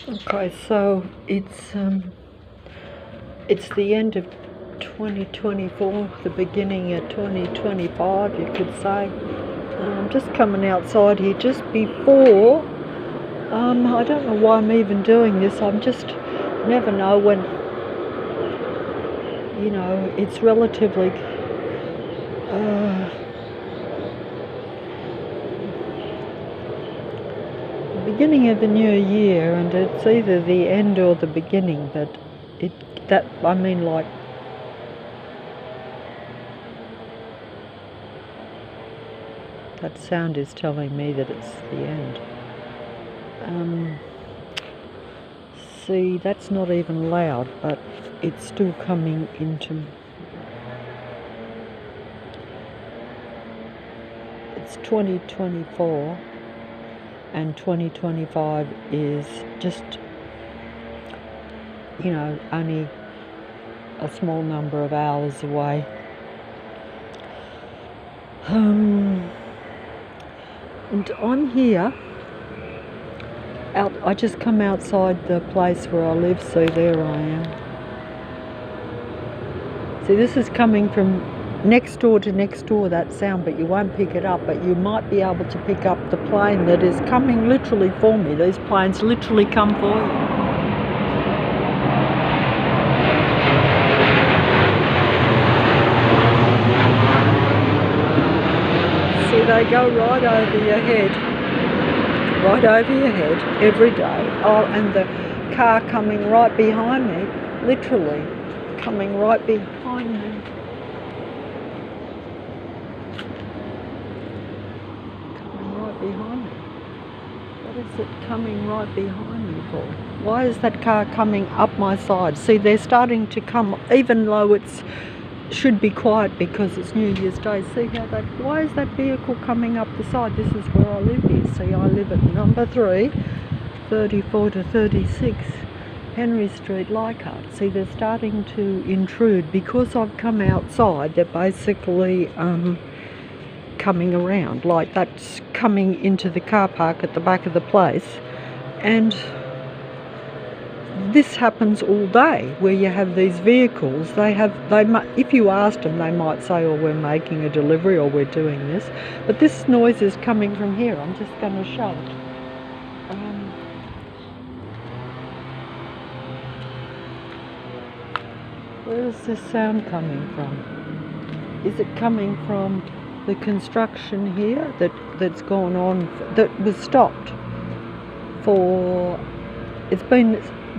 Okay, so it's the end of 2024, the beginning of 2025, you could say. I'm just coming outside here just before. I don't know why I'm even doing this. I'm just never know when, it's relatively. Beginning of the new year, and it's either the end or the beginning, but like that sound is telling me that it's the end. See, that's not even loud, but it's still coming into. It's 2024. And 2025 is just, only a small number of hours away. And I'm here. I just come outside the place where I live. See, there I am. See, this is coming from next door to next door, that sound, but you won't pick it up, but you might be able to pick up the plane that is coming literally for me. These planes literally come for you. See, they go right over your head every day. Oh, and the car coming right behind me, literally coming right behind me. Behind me. What is it coming right behind me for? Why is that car coming up my side? See, they're starting to come, even though should be quiet because it's New Year's Day. See why is that vehicle coming up the side? This is where I live here. See, I live at number 3, 34 to 36, Henry Street, Leichhardt. See, they're starting to intrude because I've come outside. They're basically coming around, like that's coming into the car park at the back of the place. And this happens all day where you have these vehicles. If you asked them, they might say, oh, we're making a delivery or we're doing this, but this noise is coming from here. I'm just going to show it. Where is this sound coming from? Is it coming from the construction here that's gone on, that was stopped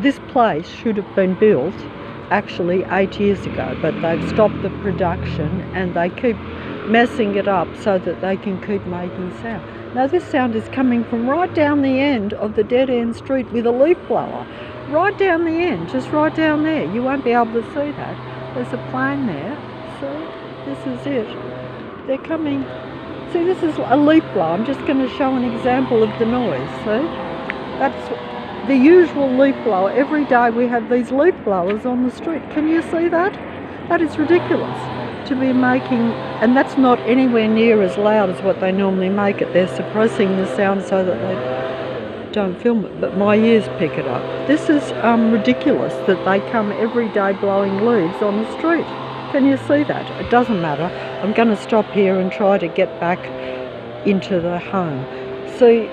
this place should have been built actually 8 years ago, but they've stopped the production and they keep messing it up so that they can keep making sound. Now this sound is coming from right down the end of the dead end street with a leaf blower. Right down the end, just right down there. You won't be able to see that. There's a plane there. See, this is it. They're coming. See, this is a leaf blower. I'm just going to show an example of the noise. See, that's the usual leaf blower. Every day we have these leaf blowers on the street. Can you see that? That is ridiculous to be making, and that's not anywhere near as loud as what they normally make it. They're suppressing the sound so that they don't film it, but my ears pick it up. This is ridiculous that they come every day blowing leaves on the street. Can you see that? It doesn't matter. I'm going to stop here and try to get back into the home. See,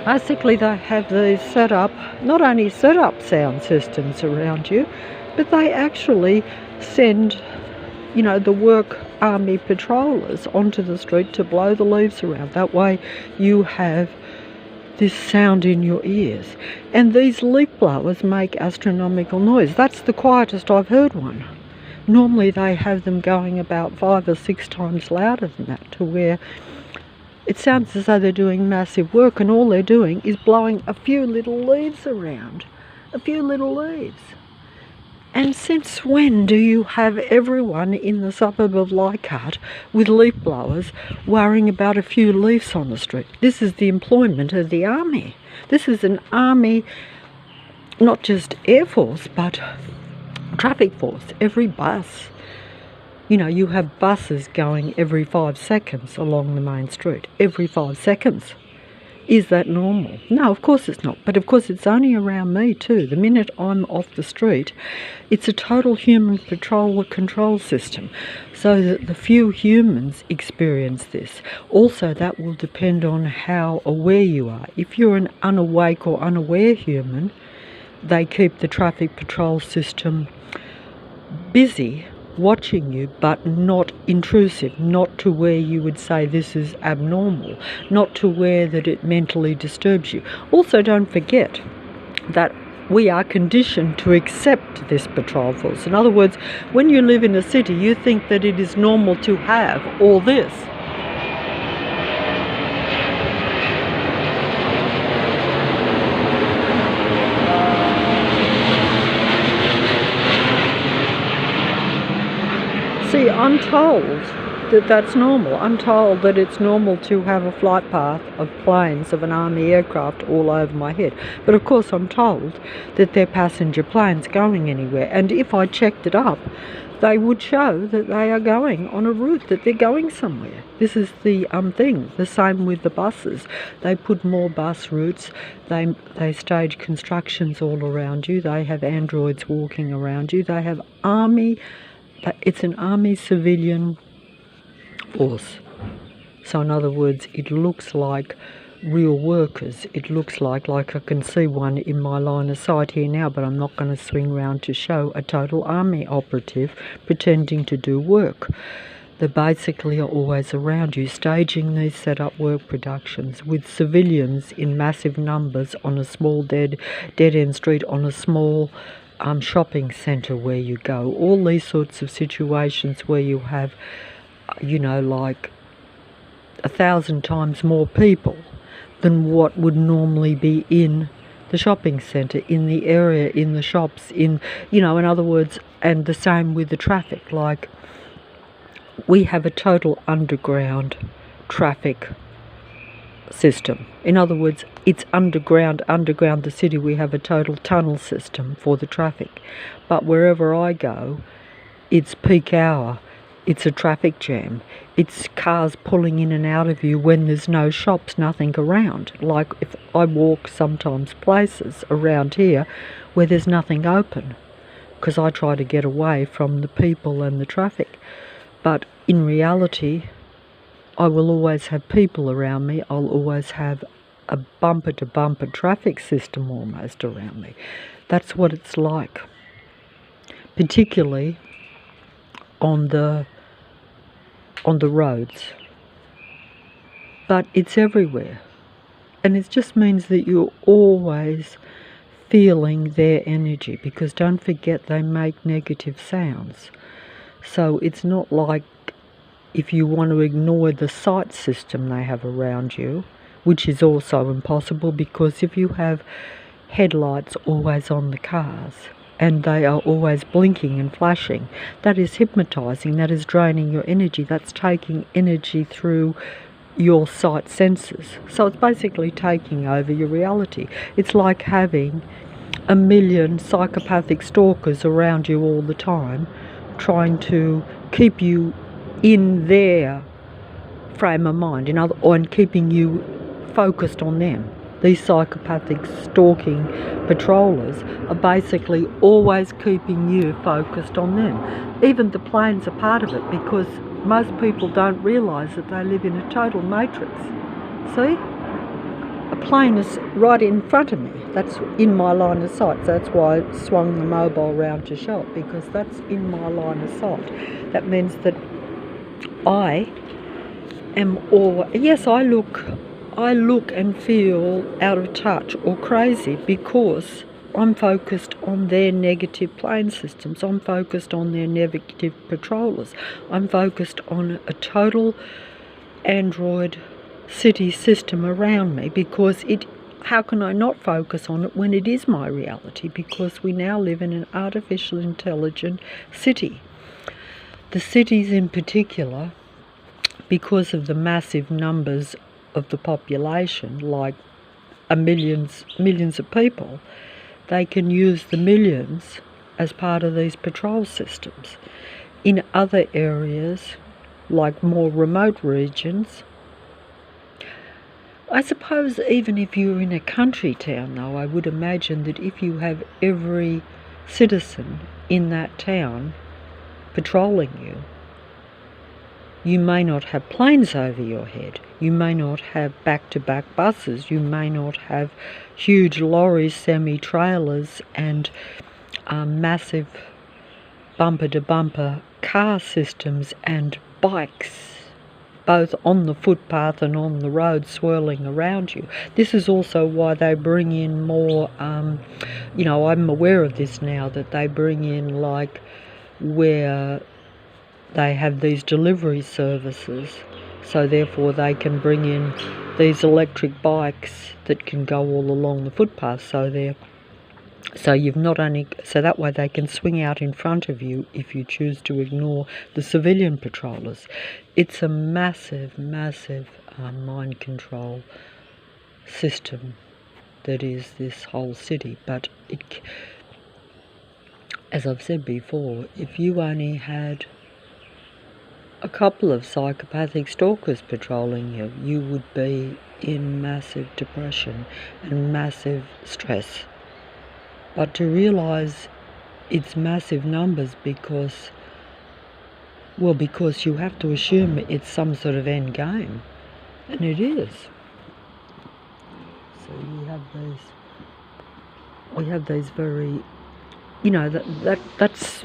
basically they have these not only set up sound systems around you, but they actually send, the work army patrollers onto the street to blow the leaves around. That way you have this sound in your ears. And these leaf blowers make astronomical noise. That's the quietest I've heard one. Normally they have them going about 5 or 6 times louder than that, to where it sounds as though they're doing massive work, and all they're doing is blowing a few little leaves around. A few little leaves. And since when do you have everyone in the suburb of Leichhardt with leaf blowers worrying about a few leaves on the street? This is the employment of the army. This is an army, not just Air Force, but traffic force. Every bus, you have buses going every 5 seconds along the main street. Every 5 seconds. Is that normal? No, of course it's not. But of course it's only around me too. The minute I'm off the street, it's a total human control system, so that the few humans experience this. Also, that will depend on how aware you are. If you're an unawake or unaware human, they keep the traffic patrol system busy watching you, but not intrusive, not to where you would say this is abnormal, not to where that it mentally disturbs you. Also, don't forget that we are conditioned to accept this patrol force. In other words, when you live in a city, you think that it is normal to have all this. See, I'm told that that's normal. I'm told that it's normal to have a flight path of planes, of an army aircraft all over my head. But of course I'm told that they're passenger planes going anywhere. And if I checked it up, they would show that they are going on a route, that they're going somewhere. This is the thing. The same with the buses. They put more bus routes. They stage constructions all around you. They have androids walking around you. They have army. It's an army civilian force. So in other words, it looks like real workers. It looks like I can see one in my line of sight here now, but I'm not going to swing round to show a total army operative pretending to do work. They basically are always around you, staging these set-up work productions with civilians in massive numbers on a small dead-end street, on a small shopping centre where you go. All these sorts of situations where you have, like 1,000 times more people than what would normally be in the shopping centre, in the area, in the shops, in other words, and the same with the traffic. Like, we have a total underground traffic system. In other words, it's underground the city. We have a total tunnel system for the traffic. But wherever I go, it's peak hour. It's a traffic jam. It's cars pulling in and out of you when there's no shops, nothing around. Like, if I walk sometimes places around here where there's nothing open, because I try to get away from the people and the traffic. But in reality, I will always have people around me. I'll always have a bumper-to-bumper traffic system almost around me. That's what it's like, particularly on the roads. But it's everywhere. And it just means that you're always feeling their energy, because don't forget, they make negative sounds. So it's not like, if you want to ignore the sight system they have around you, which is also impossible, because if you have headlights always on the cars and they are always blinking and flashing, that is hypnotizing, that is draining your energy, that's taking energy through your sight senses. So it's basically taking over your reality. It's like having 1 million psychopathic stalkers around you all the time, trying to keep you in their frame of mind, and keeping you focused on them. These psychopathic stalking patrollers are basically always keeping you focused on them. Even the planes are part of it, because most people don't realise that they live in a total matrix. See? A plane is right in front of me. That's in my line of sight. So that's why I swung the mobile round to show it, because that's in my line of sight. That means that I am always, yes, I look and feel out of touch or crazy, because I'm focused on their negative plane systems. I'm focused on their negative patrollers. I'm focused on a total android city system around me, because how can I not focus on it when it is my reality? Because we now live in an artificial intelligent city. The cities in particular, because of the massive numbers of the population, like millions of people, they can use the millions as part of these patrol systems. In other areas, like more remote regions, I suppose even if you're in a country town, though, I would imagine that if you have every citizen in that town patrolling you, you may not have planes over your head, you may not have back-to-back buses, you may not have huge lorries, semi-trailers and massive bumper-to-bumper car systems and bikes, both on the footpath and on the road, swirling around you. This is also why they bring in more, you know, I'm aware of this now, that they bring in, like, where they have these delivery services, so therefore they can bring in these electric bikes that can go all along the footpath, so you've not only, so that way they can swing out in front of you if you choose to ignore the civilian patrollers. It's a massive, massive mind control system that is this whole city. But as I've said before, if you only had a couple of psychopathic stalkers patrolling you, you would be in massive depression and massive stress. But to realise it's massive numbers because you have to assume it's some sort of end game, and it is. So we have these very, you know, that's.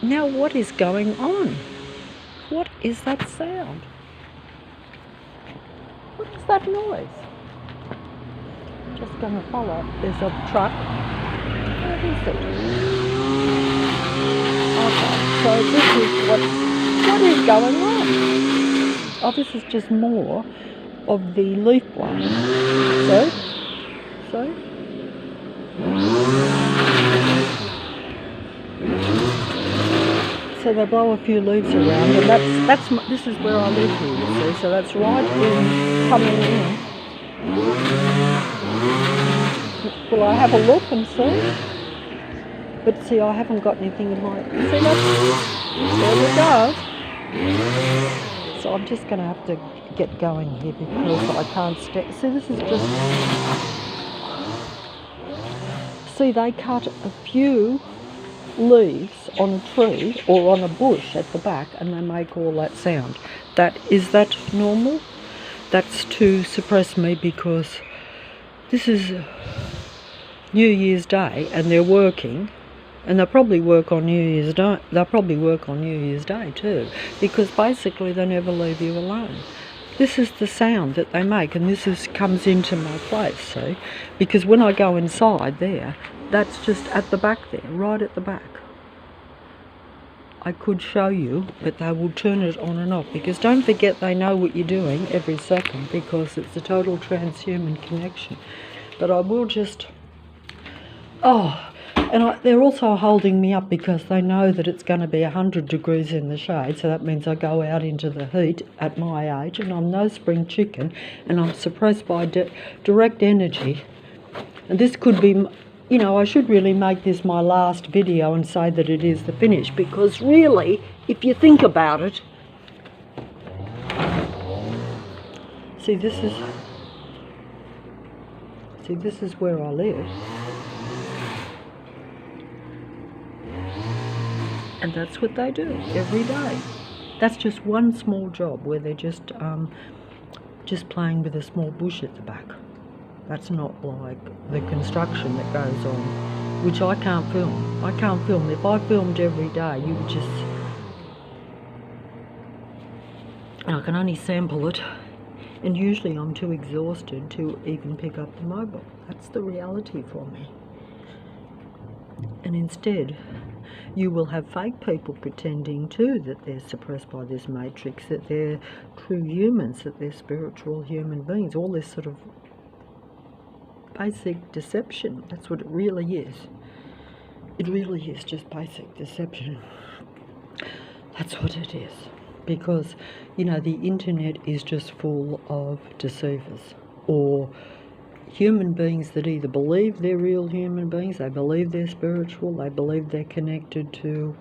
Now what is going on? What is that sound? What is that noise? Just gonna follow. There's a truck. What is it? Okay, so this is what is going on? Oh, this is just more of the leaf blowing. So. So they blow a few leaves around, and this is where I live here, you see. So that's right in coming in. Will I have a look and see? But see, I haven't got anything in my. See that? There we go. So I'm just going to have to get going here because I can't stay. See, this is just. See, they cut a few leaves on a tree or on a bush at the back and they make all that sound. Is that normal? That's to suppress me because this is New Year's Day and they're working, and they'll probably work on New Year's Day. They'll probably work on New Year's Day too, because basically they never leave you alone. This is the sound that they make, and comes into my place, see? Because when I go inside there, that's just at the back there, right at the back. I could show you, but they will turn it on and off, because don't forget they know what you're doing every second, because it's a total transhuman connection. But I will just... they're also holding me up because they know that it's going to be 100 degrees in the shade, so that means I go out into the heat at my age, and I'm no spring chicken, and I'm suppressed by direct energy. And this could be, you know, I should really make this my last video and say that it is the finish, because really, if you think about it, this is where I live. And that's what they do every day. That's just one small job where they're just playing with a small bush at the back. That's not like the construction that goes on, which I can't film. I can't film. If I filmed every day, you would just... I can only sample it, and usually I'm too exhausted to even pick up the mobile. That's the reality for me. And instead, you will have fake people pretending too that they're suppressed by this matrix, that they're true humans, that they're spiritual human beings, all this sort of basic deception. That's what it really is. It really is just basic deception. That's what it is. Because, you know, the internet is just full of deceivers, or human beings that either believe they're real human beings, they believe they're spiritual, they believe they're connected to,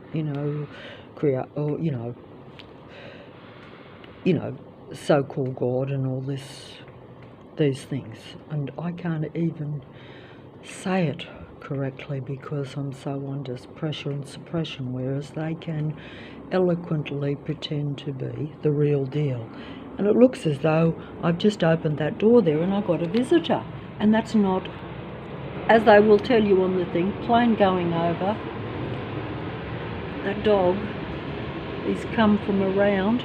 so-called God and all these things. And I can't even say it correctly because I'm so under pressure and suppression, whereas they can eloquently pretend to be the real deal. And it looks as though I've just opened that door there and I got a visitor. And that's not, as they will tell you on the thing, plane going over. That dog, he's come from around.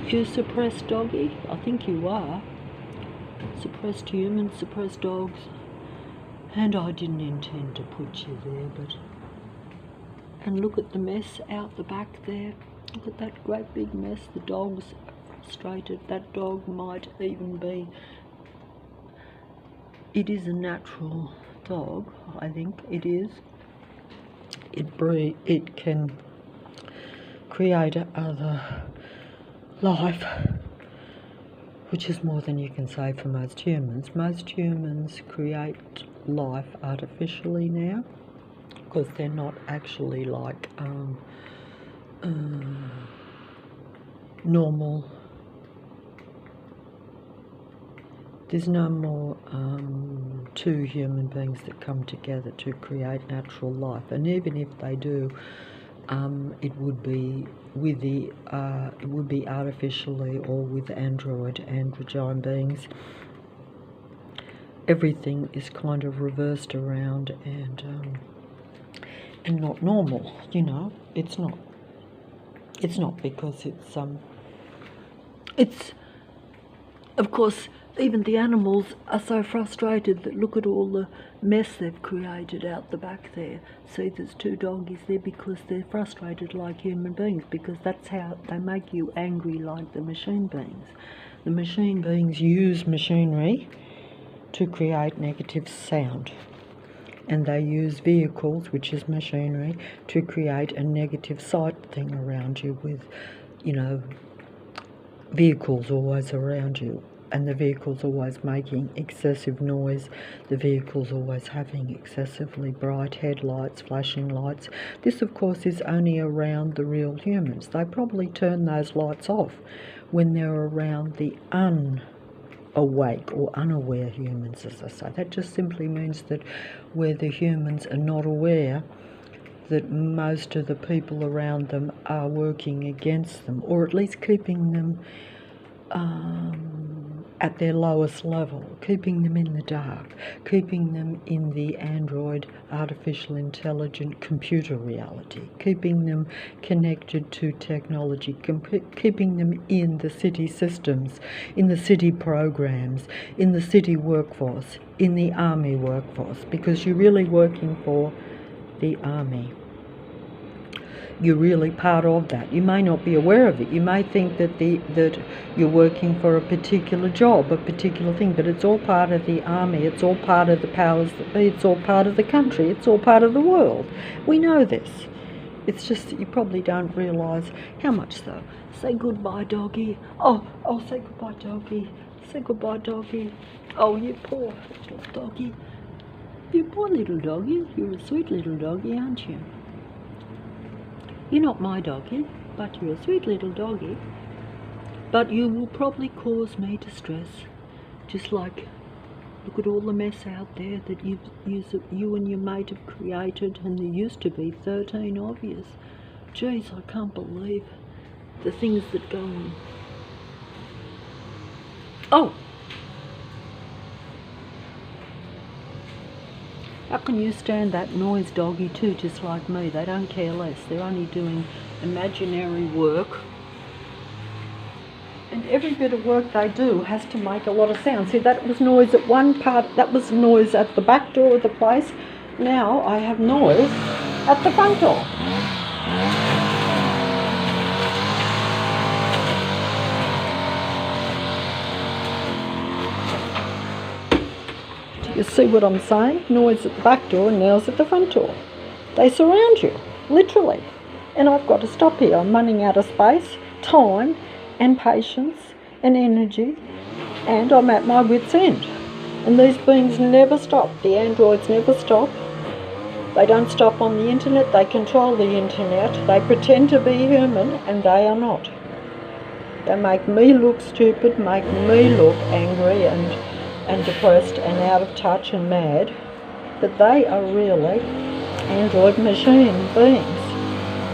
You suppressed doggy? I think you are. Suppressed humans, suppressed dogs. And I didn't intend to put you there, but... And look at the mess out the back there. Look at that great big mess. The dog's frustrated. That dog might even be... It is a natural dog, I think it is. It can create other life, which is more than you can say for most humans. Most humans create life artificially now because they're not actually like normal. There's no more two human beings that come together to create natural life, and even if they do, it would be with it would be artificially or with androgyne beings. Everything is kind of reversed around and not normal. You know, it's not. It's not because it's of course. Even the animals are so frustrated that look at all the mess they've created out the back there. See, there's two doggies there because they're frustrated like human beings, because that's how they make you angry like the machine beings. The machine beings use machinery to create negative sound. And they use vehicles, which is machinery, to create a negative sight thing around you with, you know, vehicles always around you. And the vehicle's always making excessive noise, the vehicle's always having excessively bright headlights, flashing lights. This, of course, is only around the real humans. They probably turn those lights off when they're around the unawake or unaware humans, as I say. That just simply means that where the humans are not aware that most of the people around them are working against them, or at least keeping them at their lowest level, keeping them in the dark, keeping them in the android, artificial intelligent computer reality, keeping them connected to technology, keeping them in the city systems, in the city programs, in the city workforce, in the army workforce, because you're really working for the army. You're really part of that. You may not be aware of it. You may think that that you're working for a particular job, a particular thing, but it's all part of the army. It's all part of the powers that be. It's all part of the country. It's all part of the world. We know this. It's just that you probably don't realise how much so. Say goodbye, doggy. Oh, say goodbye, doggy. Say goodbye, doggy. Oh, you poor little doggy. You poor little doggy. You're a sweet little doggy, aren't you? You're not my doggy, but you're a sweet little doggy. But you will probably cause me distress, just like, look at all the mess out there that you and your mate have created, and there used to be 13 of you. Jeez, I can't believe the things that go on. Oh! How can you stand that noise, doggy, too, just like me? They don't care less. They're only doing imaginary work. And every bit of work they do has to make a lot of sound. See, that was noise at one part, that was noise at the back door of the place. Now I have noise at the front door. You see what I'm saying? Noise at the back door and noise at the front door. They surround you, literally. And I've got to stop here. I'm running out of space, time, and patience, and energy, and I'm at my wit's end. And these beings never stop. The androids never stop. They don't stop on the internet. They control the internet. They pretend to be human, and they are not. They make me look stupid, make me look angry and depressed and out of touch and mad. But they are really android machine beings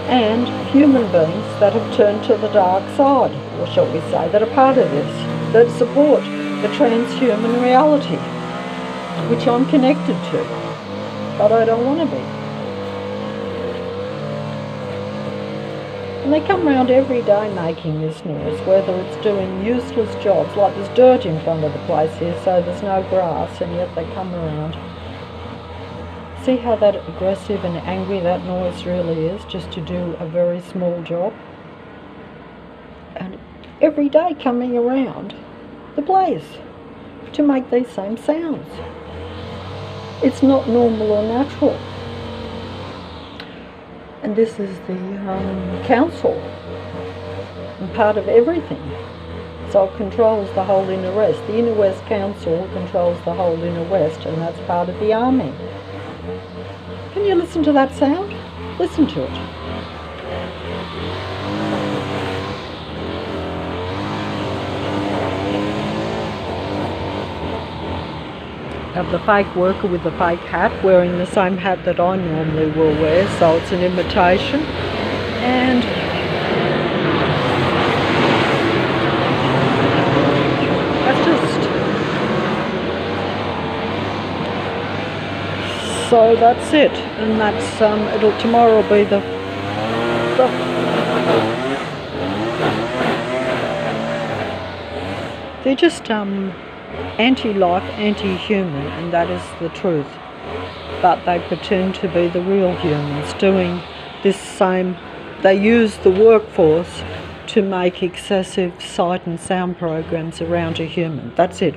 and human beings that have turned to the dark side, or shall we say, that are part of this, that support the transhuman reality, which I'm connected to, but I don't want to be. And they come round every day making this noise, whether it's doing useless jobs, like there's dirt in front of the place here, so there's no grass, and yet they come around. See how that aggressive and angry that noise really is, just to do a very small job? And every day coming around the place to make these same sounds. It's not normal or natural. And this is the council, and part of everything. So it controls the whole Inner West. The Inner West Council controls the whole Inner West, and that's part of the army. Can you listen to that sound? Listen to it. Have the fake worker with the fake hat wearing the same hat that I normally will wear, so it's an imitation. And that's just, so that's it. And that's tomorrow will be the they're just anti-life, anti-human, and that is the truth. But they pretend to be the real humans doing this same. They use the workforce to make excessive sight and sound programs around a human. That's it.